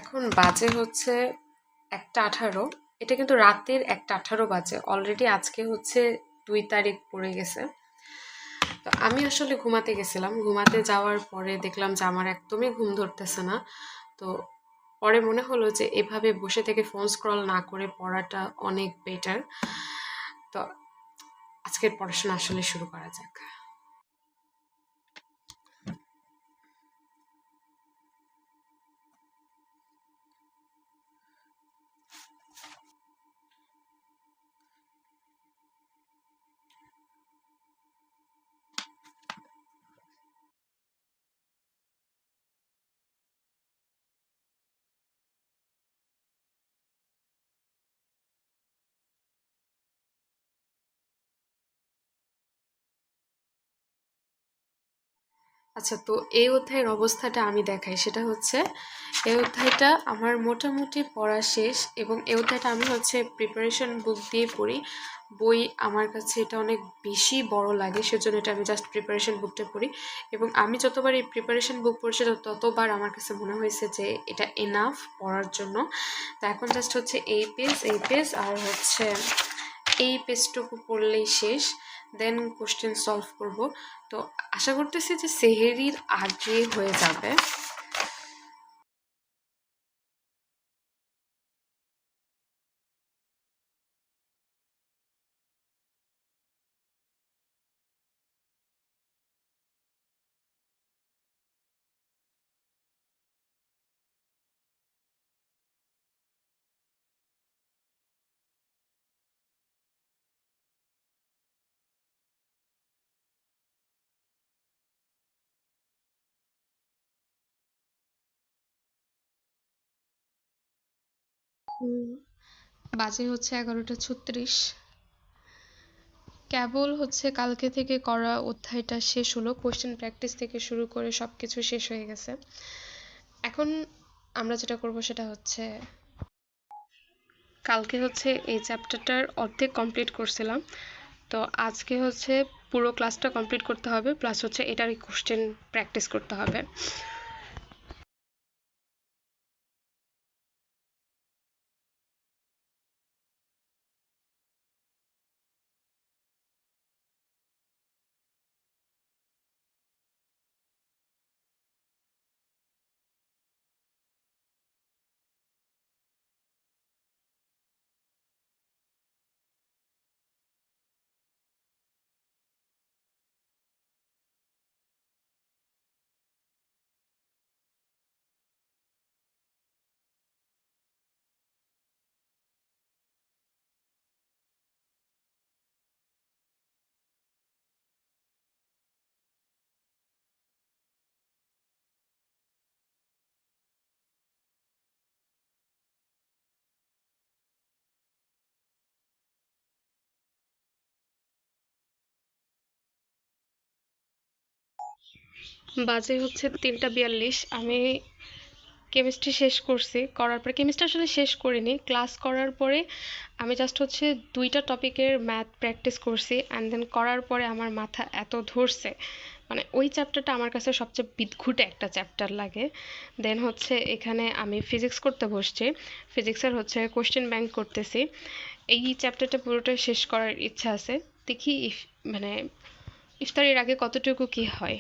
এখন বাজে হচ্ছে 1টা 18। এটা কিন্তু রাতের 1টা 18 বাজে। অলরেডি আজকে হচ্ছে 2 তারিখ পড়ে গেছে। তো আমি আসলে ঘুমাতে গেছিলাম। ঘুমাতে যাওয়ার পরে দেখলাম যে আমার একদমই ঘুম ধরতেছে না। তো পরে মনে হলো যে এভাবে বসে থেকে ফোন স্ক্রল না করে পড়াটা অনেক বেটার। তো আজকের পড়াশোনা আসলে শুরু করা যাক। আচ্ছা, তো এই অধ্যায়ের অবস্থাটা আমি দেখাই। সেটা হচ্ছে এই অধ্যায়টা আমার মোটামুটি পড়া শেষ, এবং এই অধ্যায়টা আমি হচ্ছে প্রিপারেশন বুক দিয়ে পড়ি। বই আমার কাছে এটা অনেক বেশি বড় লাগে, সেজন্য এটা আমি জাস্ট প্রিপারেশন বুকটা পড়ি। এবং আমি যতবার এই প্রিপারেশন বুক পড়ছি ততবার আমার কাছে মনে হয়েছে যে এটা এনাফ পড়ার জন্য। তো এখন জাস্ট হচ্ছে এই পেজ আর হচ্ছে এই পেজটুকু পড়লেই শেষ। দেন কোশ্চেন সলভ করব। তো আশা করতেছি যে সেহেরির আগে হয়ে যাবে। বাজে হচ্ছে 11টা 36। কেবল হচ্ছে কালকে থেকে করা অধ্যায়টা শেষ হলো, কোশ্চেন প্র্যাকটিস থেকে শুরু করে সব কিছু শেষ হয়ে গেছে। এখন আমরা যেটা করব সেটা হচ্ছে কালকে হচ্ছে এই চ্যাপ্টারটার অর্ধেক কমপ্লিট করছিলাম। তো আজকে হচ্ছে পুরো ক্লাসটা কমপ্লিট করতে হবে, প্লাস হচ্ছে এটারই কোশ্চেন প্র্যাকটিস করতে হবে। বাজে হচ্ছে 3টা 42। আমি কেমিস্ট্রি শেষ করছি, করার পরে কেমিস্ট্রি আসলে শেষ করিনি, ক্লাস করার পরে আমি জাস্ট হচ্ছে 2টা টপিকের ম্যাথ প্র্যাকটিস করছি। অ্যান্ড দেন করার পরে আমার মাথা এত ধরছে, মানে ওই চ্যাপ্টারটা আমার কাছে সবচেয়ে বিদঘুটে একটা চ্যাপ্টার লাগে। দেন হচ্ছে এখানে আমি ফিজিক্স করতে বসছি, ফিজিক্সের হচ্ছে কোশ্চেন ব্যাংক করতেছি। এই চ্যাপ্টারটা পুরোটা শেষ করার ইচ্ছা আছে। দেখি মানে ইফতারির আগে কতটুকু কি হয়।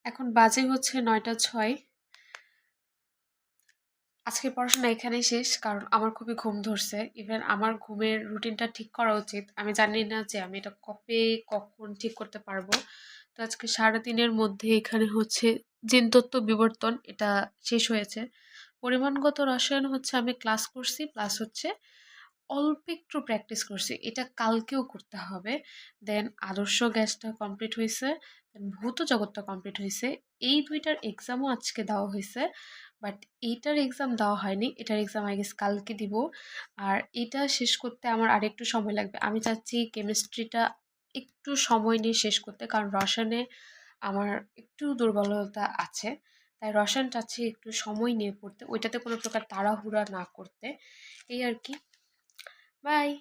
এখন বাজে হচ্ছে 9টা 6। আজকের পড়াশোনা এখানেই শেষ, কারণ আমার খুবই ঘুম ধরছে। ইভেন আমার ঘুমের রুটিনটা ঠিক করা উচিত, আমি জানি না যে আমি এটা কবে কখন ঠিক করতে পারবো। তো আজকে সারাদিনের মধ্যে এখানে হচ্ছে জিনতত্ত্ব বিবর্তন এটা শেষ হয়েছে। পরিমাণগত রসায়ন হচ্ছে আমি ক্লাস করছি, প্লাস হচ্ছে অল্প একটু প্র্যাকটিস করছি, এটা কালকেও করতে হবে। দেন আদর্শ গ্যাসটা কমপ্লিট হয়েছে, দেন ভৌত জগৎটা কমপ্লিট হয়েছে। এই দুইটার এক্সামও আজকে দেওয়া হয়েছে, বাট এইটার এক্সাম দেওয়া হয়নি, এটার এক্সাম আই গেস কালকে দিব। আর এটা শেষ করতে আমার আরেকটু সময় লাগবে। আমি চাচ্ছি কেমিস্ট্রিটা একটু সময় নিয়ে শেষ করতে, কারণ রসায়নে আমার একটু দুর্বলতা আছে। তাই রসায়ন চাচ্ছি একটু সময় নিয়ে পড়তে, ওইটাতে কোনো প্রকার তাড়াহুড়া না করতে। এই আর কি। বাই।